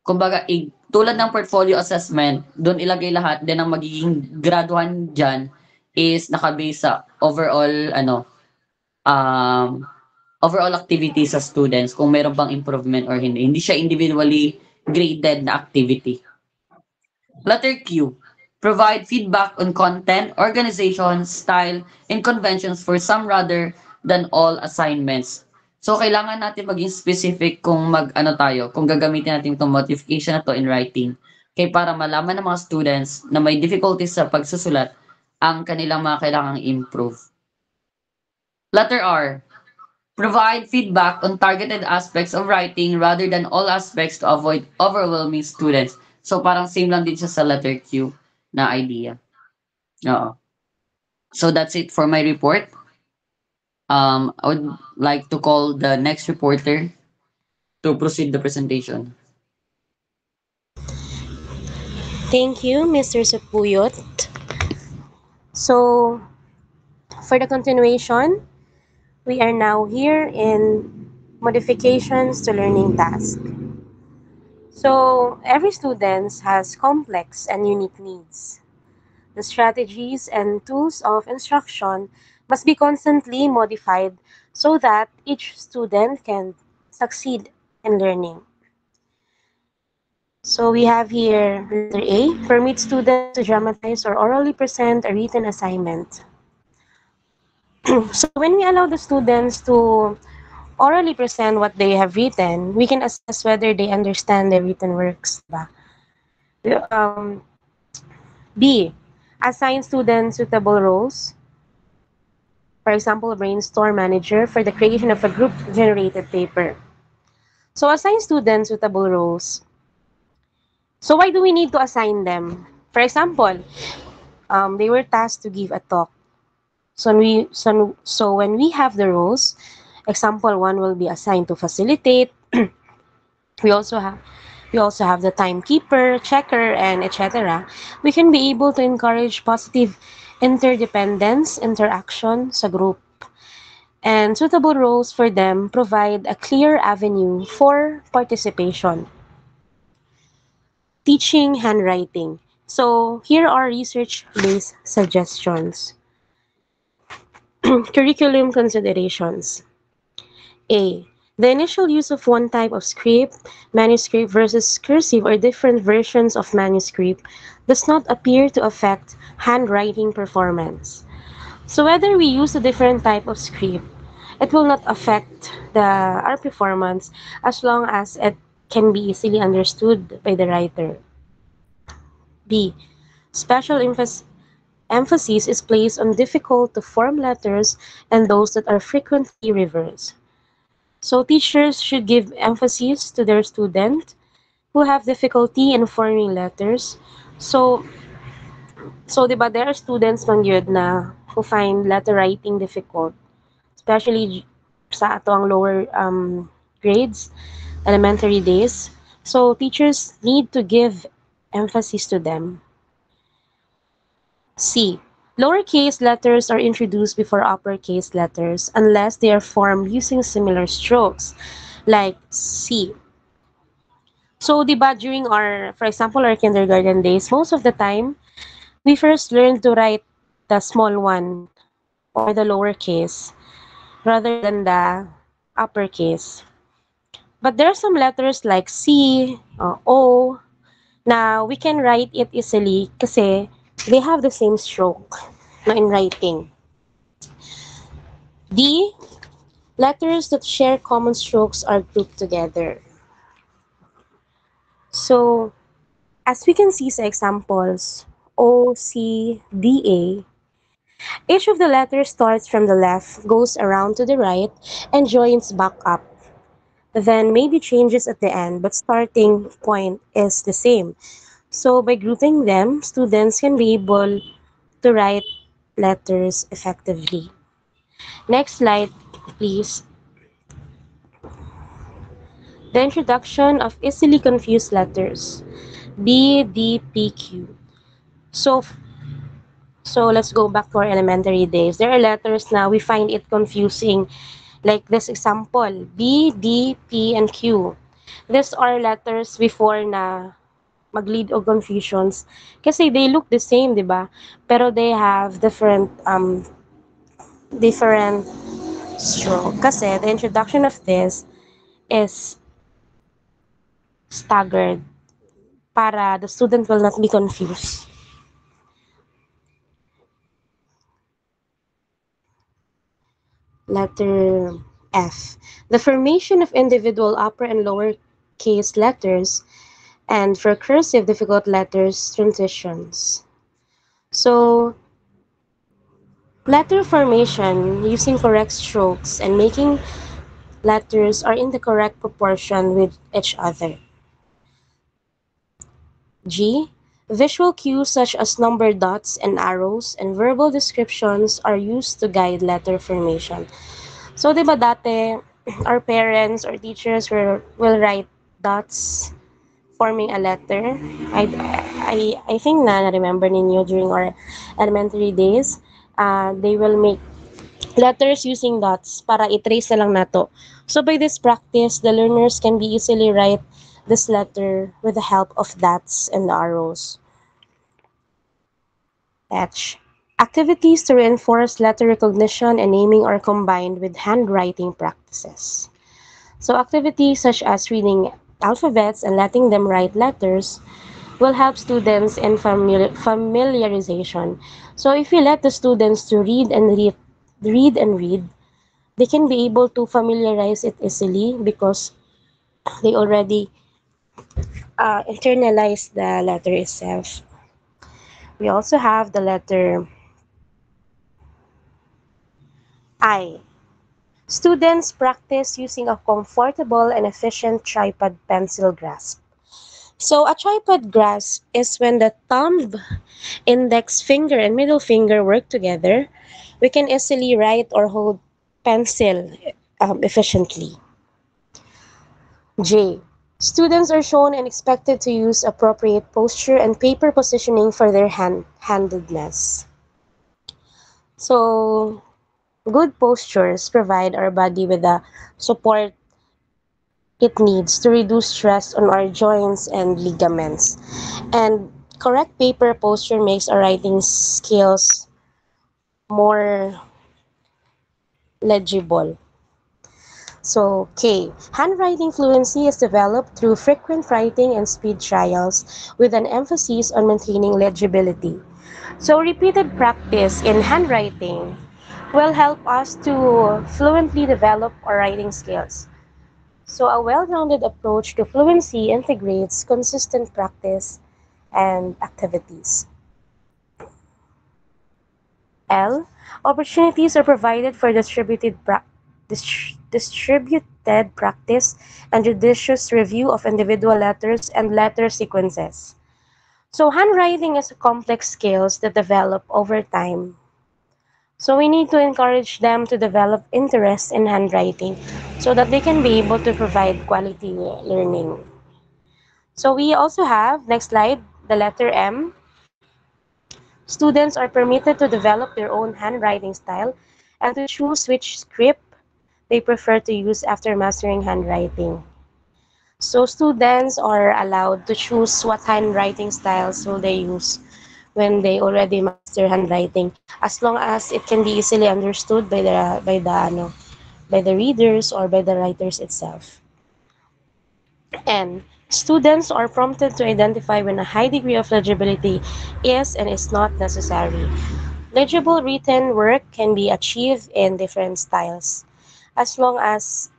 Kumbaga, tulad ng portfolio assessment, doon ilagay lahat, then ang magiging graduhan dyan is nakabase sa overall um, overall activity sa students, kung meron bang improvement or hindi. Hindi siya individually graded na activity. Letter Q. Provide feedback on content, organization, style, and conventions for some rather than all assignments. So, kailangan natin maging specific kung mag-ano tayo, kung gagamitin natin itong modification na to in writing. Kaya para malaman ng mga students na may difficulties sa pagsusulat, ang kanilang mga kailangang improve. Letter R. Provide feedback on targeted aspects of writing rather than all aspects to avoid overwhelming students. So parang same lang din siya sa letter Q na idea. Oo. So that's it for my report. I would like to call the next reporter to proceed the presentation. Thank you, Mr. Sapuyot. So, for the continuation, we are now here in modifications to learning task. So, every student has complex and unique needs. The strategies and tools of instruction must be constantly modified so that each student can succeed in learning. So we have here letter A, permit students to dramatize or orally present a written assignment. So when we allow the students to orally present what they have written, we can assess whether they understand the written works. Diba? B, assign students suitable roles. For example, brainstorm manager for the creation of a group-generated paper. So assign students suitable roles. So why do we need to assign them? For example, they were tasked to give a talk. So when we have the roles, example one will be assigned to facilitate. we also have we also have the timekeeper, checker, and etc. We can be able to encourage positive interdependence, interaction sa group. And suitable roles for them provide a clear avenue for participation. Teaching handwriting. So here are research-based suggestions. Curriculum considerations. A. The initial use of one type of script, manuscript versus cursive or different versions of manuscript does not appear to affect handwriting performance. So whether we use a different type of script, it will not affect our performance as long as it can be easily understood by the writer. B. Special emphasis is placed on difficult to form letters and those that are frequently reversed. So teachers should give emphasis to their students who have difficulty in forming letters. So, diba, there are students man yun na who find letter writing difficult, especially sa ato ang lower grades, elementary days. So teachers need to give emphasis to them. C. Lowercase letters are introduced before uppercase letters unless they are formed using similar strokes, like C. So, di ba, during for example, our kindergarten days, most of the time, we first learn to write the small one or the lowercase rather than the uppercase. But there are some letters like C, O, na we can write it easily kasi they have the same stroke in writing. D. Letters that share common strokes are grouped together. So, as we can see sa examples, O, C, D, A, each of the letters starts from the left, goes around to the right, and joins back up. Then maybe changes at the end, but starting point is the same. So by grouping them, students can be able to write letters effectively. Next slide, please. The introduction of easily confused letters. B, D, P, Q. So, let's go back to our elementary days. There are letters now we find it confusing. Like this example, B, D, P, and Q. These are letters before na mag-lead o confusions. Kasi they look the same, di ba? Pero they have different stroke. Kasi the introduction of this is staggered para the student will not be confused. Letter F. The formation of individual upper and lower case letters, and for cursive difficult letters, transitions. So, letter formation using correct strokes and making letters are in the correct proportion with each other. G. Visual cues such as number dots and arrows and verbal descriptions are used to guide letter formation. So, di ba dati, our parents or teachers will write dots forming a letter. I think na-remember ninyo during our elementary days, they will make letters using dots para i-trace na lang nato. So by this practice, the learners can be easily write this letter with the help of dots and arrows. H. Activities to reinforce letter recognition and naming are combined with handwriting practices. So activities such as reading alphabets and letting them write letters will help students in familiarization. So if we let the students to read, they can be able to familiarize it easily because they already internalize the letter itself. We also have the letter I. Students practice using a comfortable and efficient tripod pencil grasp. So a tripod grasp is when the thumb, index finger, and middle finger work together. We can easily write or hold pencil efficiently. J. Students are shown and expected to use appropriate posture and paper positioning for their handedness. So, good postures provide our body with the support it needs to reduce stress on our joints and ligaments. And correct paper posture makes our writing skills more legible. So, K. Handwriting fluency is developed through frequent writing and speed trials with an emphasis on maintaining legibility. So, repeated practice in handwriting will help us to fluently develop our writing skills. So, a well rounded approach to fluency integrates consistent practice and activities. L. Opportunities are provided for distributed practice and judicious review of individual letters and letter sequences. So, handwriting is a complex skills that develop over time. So, we need to encourage them to develop interest in handwriting so that they can be able to provide quality learning. So, we also have, next slide, the letter M. Students are permitted to develop their own handwriting style and to choose which script they prefer to use after mastering handwriting. So students are allowed to choose what handwriting styles will they use when they already master handwriting, as long as it can be easily understood by the readers or by the writers itself. And students are prompted to identify when a high degree of legibility is and is not necessary. Legible written work can be achieved in different styles as long as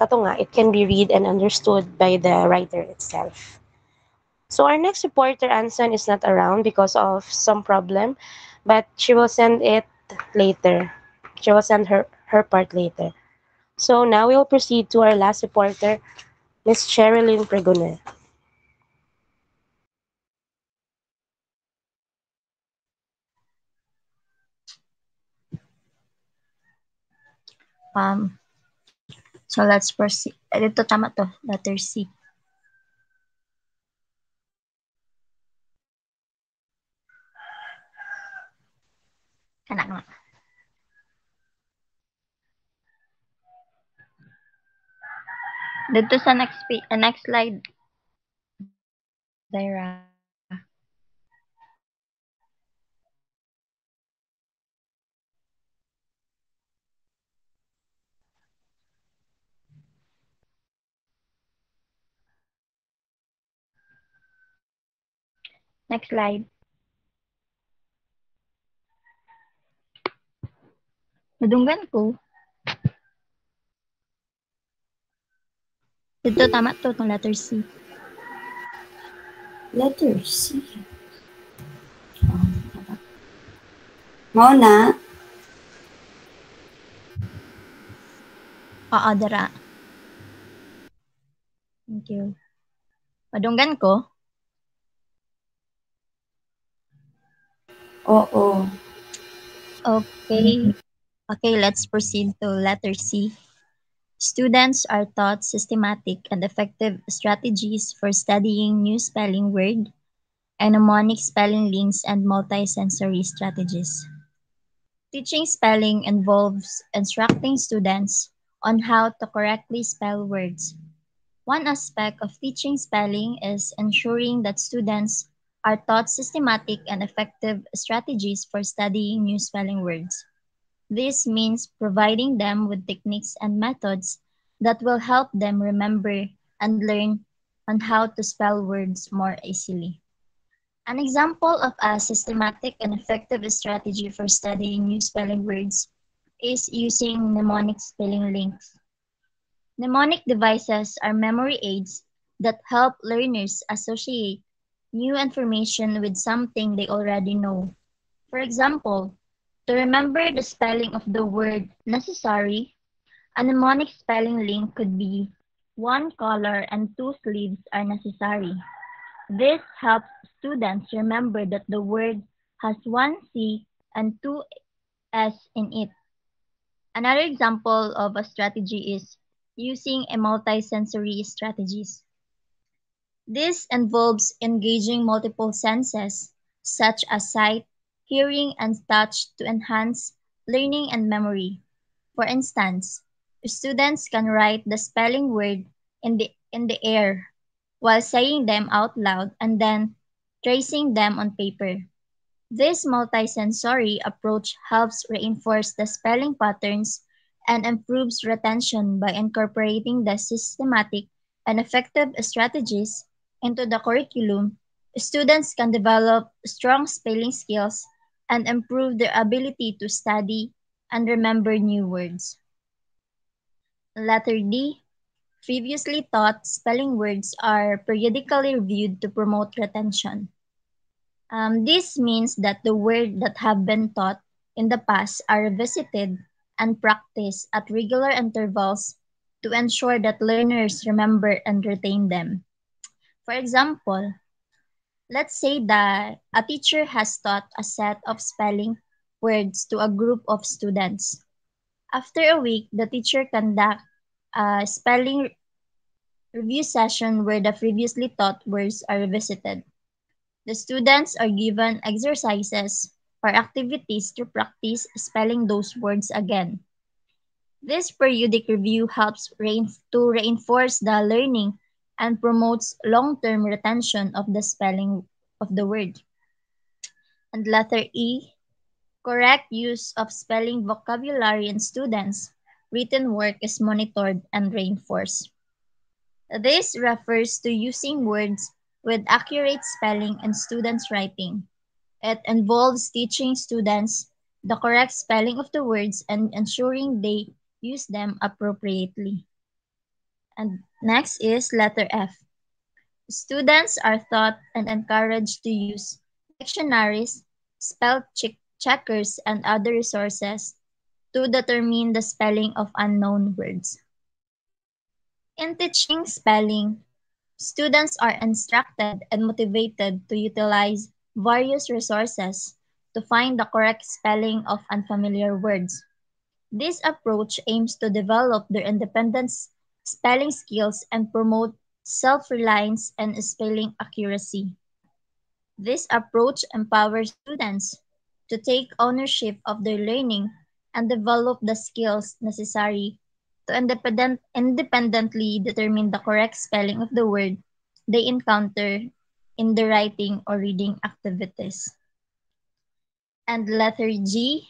kato nga, it can be read and understood by the writer itself. So our next reporter, Anson, is not around because of some problem, but she will send it later. She will send her part later. So now we'll proceed to our last reporter, Miss Sherilyn Pregoner. So let's proceed. Dito tama to, letter C. Kana nga. Dito sa next slide, Zaira. Next slide. Nadunggan ko. Dito tama to, itong letter C. Letter C. Mao na. Oo, dara. Thank you. Madunggan ko. Oo. Okay. Okay, let's proceed to letter C. Students are taught systematic and effective strategies for studying new spelling word, mnemonic spelling links, and multisensory strategies. Teaching spelling involves instructing students on how to correctly spell words. One aspect of teaching spelling is ensuring that students are taught systematic and effective strategies for studying new spelling words. This means providing them with techniques and methods that will help them remember and learn on how to spell words more easily. An example of a systematic and effective strategy for studying new spelling words is using mnemonic spelling links. Mnemonic devices are memory aids that help learners associate new information with something they already know. For example, to remember the spelling of the word necessary, a mnemonic spelling link could be one collar and two sleeves are necessary. This helps students remember that the word has one C and two S in it. Another example of a strategy is using a multisensory strategies. This involves engaging multiple senses, such as sight, hearing, and touch, to enhance learning and memory. For instance, students can write the spelling word in the air while saying them out loud and then tracing them on paper. This multisensory approach helps reinforce the spelling patterns and improves retention by incorporating the systematic and effective strategies into the curriculum. Students can develop strong spelling skills and improve their ability to study and remember new words. Letter D. Previously taught spelling words are periodically reviewed to promote retention. This means that the words that have been taught in the past are revisited and practiced at regular intervals to ensure that learners remember and retain them. For example, let's say that a teacher has taught a set of spelling words to a group of students. After a week, the teacher conducts a spelling review session where the previously taught words are revisited. The students are given exercises or activities to practice spelling those words again. This periodic review helps to reinforce the learning and promotes long-term retention of the spelling of the word. And letter E, correct use of spelling vocabulary in students' written work is monitored and reinforced. This refers to using words with accurate spelling in students' writing. It involves teaching students the correct spelling of the words and ensuring they use them appropriately. And next is letter F. Students are taught and encouraged to use dictionaries, checkers, and other resources to determine the spelling of unknown words. In teaching spelling, students are instructed and motivated to utilize various resources to find the correct spelling of unfamiliar words. This approach aims to develop their independent spelling skills and promote self-reliance and spelling accuracy. This approach empowers students to take ownership of their learning and develop the skills necessary to independently determine the correct spelling of the word they encounter in the writing or reading activities. And letter G,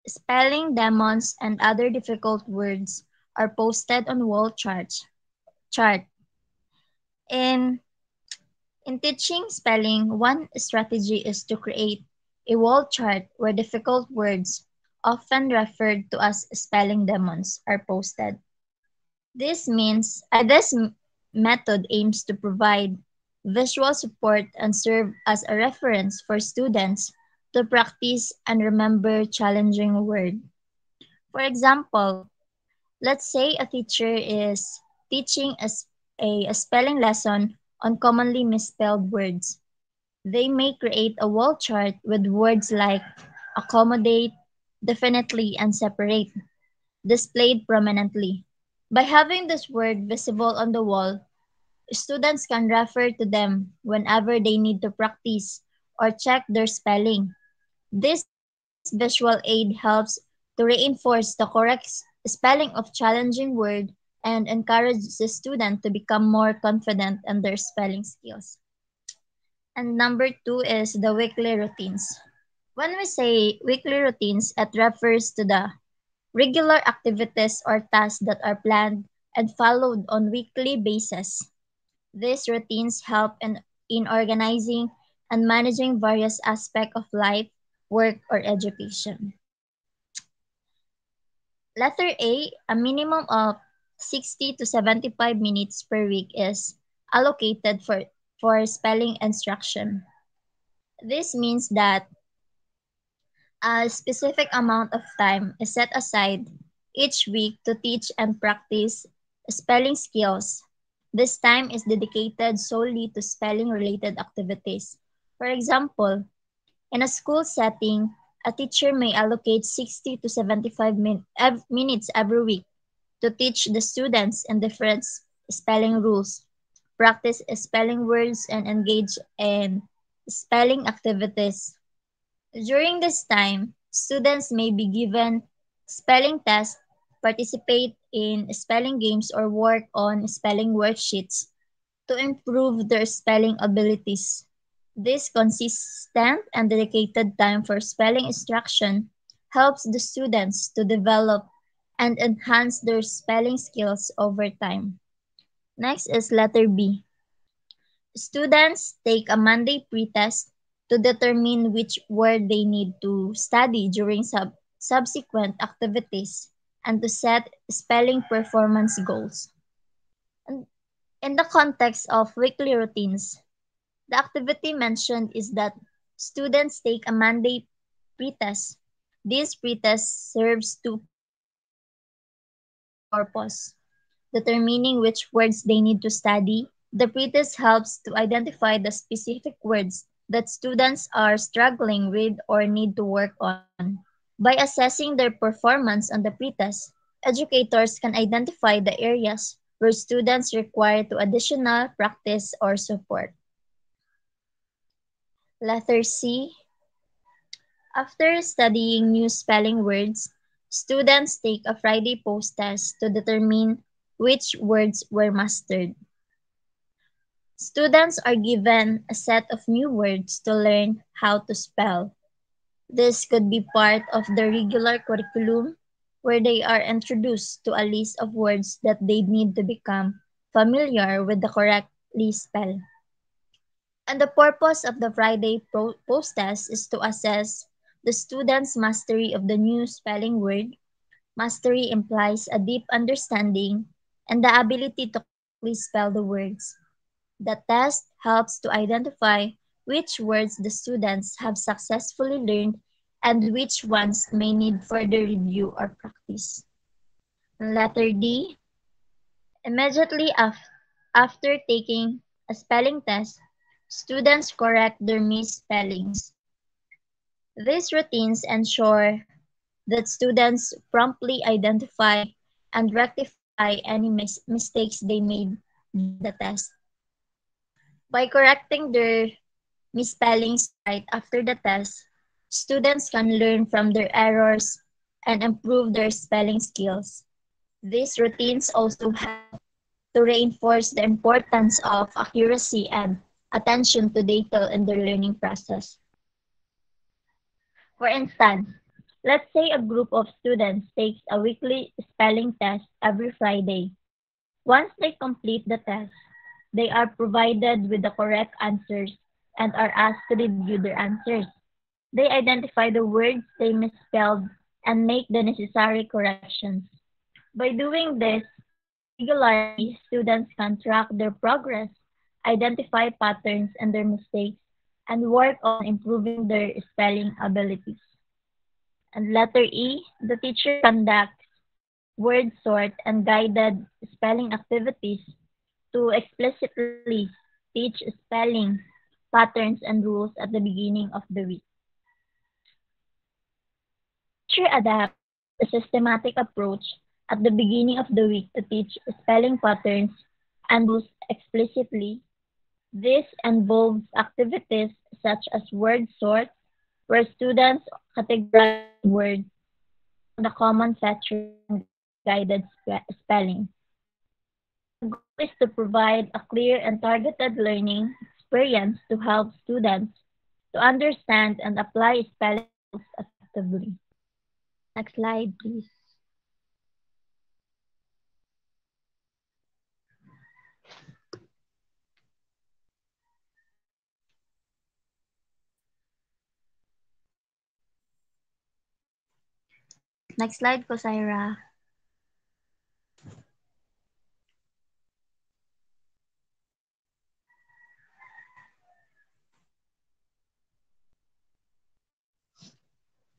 spelling demons and other difficult words are posted on wall chart. In In teaching spelling, one strategy is to create a wall chart where difficult words, often referred to as spelling demons, are posted. This method aims to provide visual support and serve as a reference for students to practice and remember challenging words. For example, let's say a teacher is teaching a spelling lesson on commonly misspelled words. They may create a wall chart with words like accommodate, definitely, and separate displayed prominently. By having this word visible on the wall, students can refer to them whenever they need to practice or check their spelling. This visual aid helps to reinforce the correct spelling of challenging word and encourages the student to become more confident in their spelling skills. And number two is the weekly routines. When we say weekly routines, it refers to the regular activities or tasks that are planned and followed on weekly basis. These routines help in organizing and managing various aspects of life, work, or education. Letter A, a minimum of 60 to 75 minutes per week is allocated for spelling instruction. This means that a specific amount of time is set aside each week to teach and practice spelling skills. This time is dedicated solely to spelling related activities. For example, in a school setting, a teacher may allocate 60 to 75 minutes every week to teach the students in different spelling rules, practice spelling words, and engage in spelling activities. During this time, students may be given spelling tests, participate in spelling games, or work on spelling worksheets to improve their spelling abilities. This consistent and dedicated time for spelling instruction helps the students to develop and enhance their spelling skills over time. Next is letter B. Students take a Monday pretest to determine which word they need to study during subsequent activities and to set spelling performance goals. And in the context of weekly routines, the activity mentioned is that students take a Monday pretest. This pretest serves two purposes. First purpose, determining which words they need to study. The pretest helps to identify the specific words that students are struggling with or need to work on. By assessing their performance on the pretest, educators can identify the areas where students require to additional practice or support. Letter C. After studying new spelling words, students take a Friday post test to determine which words were mastered. Students are given a set of new words to learn how to spell. This could be part of the regular curriculum where they are introduced to a list of words that they need to become familiar with the correctly spell. And the purpose of the Friday post test is to assess the student's mastery of the new spelling word. Mastery implies a deep understanding and the ability to correctly spell the words. The test helps to identify which words the students have successfully learned and which ones may need further review or practice. Letter D. Immediately after taking a spelling test, students correct their misspellings. These routines ensure that students promptly identify and rectify any mistakes they made during the test. By correcting their misspellings right after the test, students can learn from their errors and improve their spelling skills. These routines also help to reinforce the importance of accuracy and attention to detail in their learning process. For instance, let's say a group of students takes a weekly spelling test every Friday. Once they complete the test, They are provided with the correct answers and are asked to review their answers. They identify the words they misspelled and make the necessary corrections. By doing this regularly, students can track their progress, identify patterns and their mistakes, and work on improving their spelling abilities. And letter E, the teacher conducts word sort and guided spelling activities to explicitly teach spelling patterns and rules at the beginning of the week. The teacher adapts a systematic approach at the beginning of the week to teach spelling patterns and rules explicitly. This involves activities such as word sort, where students categorize words based on the common features and guided spelling. The goal is to provide a clear and targeted learning experience to help students to understand and apply spelling rules effectively. Next slide, please. Next slide po, Syra.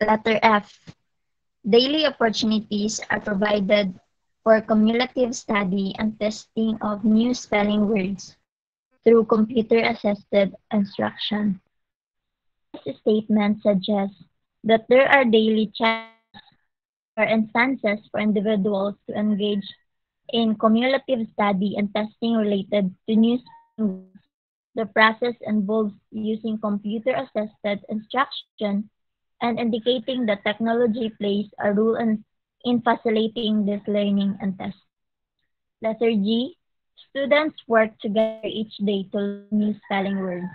Letter F. Daily opportunities are provided for cumulative study and testing of new spelling words through computer-assisted instruction. This statement suggests that there are daily chances or instances for individuals to engage in cumulative study and testing related to new spelling words. The process involves using computer-assisted instruction and indicating that technology plays a role in facilitating this learning and testing. Letter G. Students work together each day to learn new spelling words.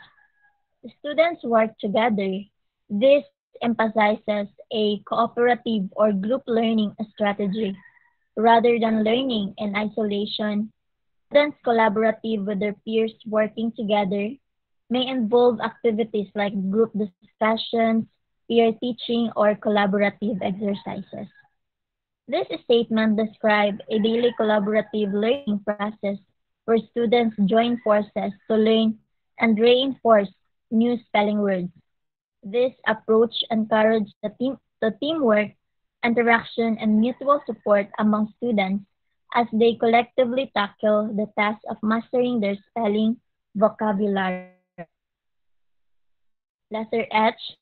Students work together. This emphasizes a cooperative or group learning strategy. Rather than learning in isolation, students collaborative with their peers working together may involve activities like group discussions, peer teaching, or collaborative exercises. This statement describes a daily collaborative learning process where students join forces to learn and reinforce new spelling words. This approach encourages the teamwork, interaction, and mutual support among students as they collectively tackle the task of mastering their spelling vocabulary. Letter H.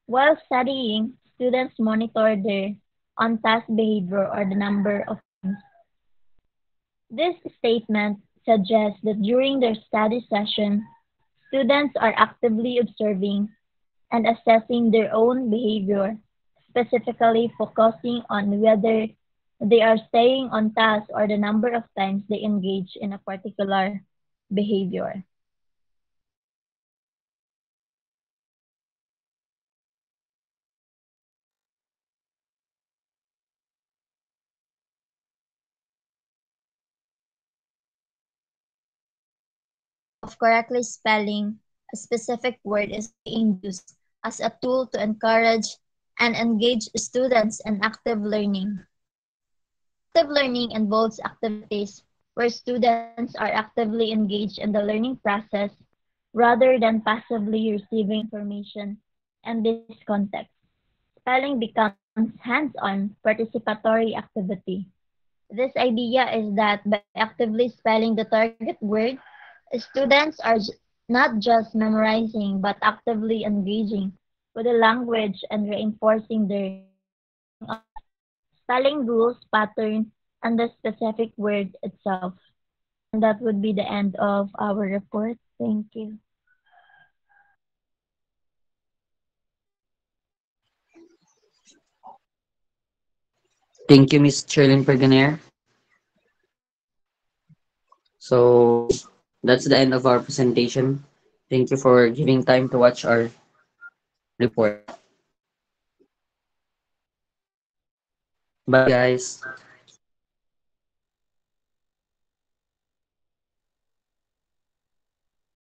While studying, students monitor their on-task behavior or the number of times. This statement suggests that during their study session, students are actively observing and assessing their own behavior, specifically focusing on whether they are staying on task or the number of times they engage in a particular behavior. Of correctly spelling a specific word is being used as a tool to encourage and engage students in active learning. Active learning involves activities where students are actively engaged in the learning process rather than passively receiving information. In this context, spelling becomes hands-on participatory activity. This idea is that by actively spelling the target word, students are not just memorizing but actively engaging with the language and reinforcing their understanding of spelling rules, pattern, and the specific word itself. And that would be the end of our report. Thank you. Thank you, Miss Cherlyn Perganer. So that's the end of our presentation. Thank you for giving time to watch our report. Bye, guys.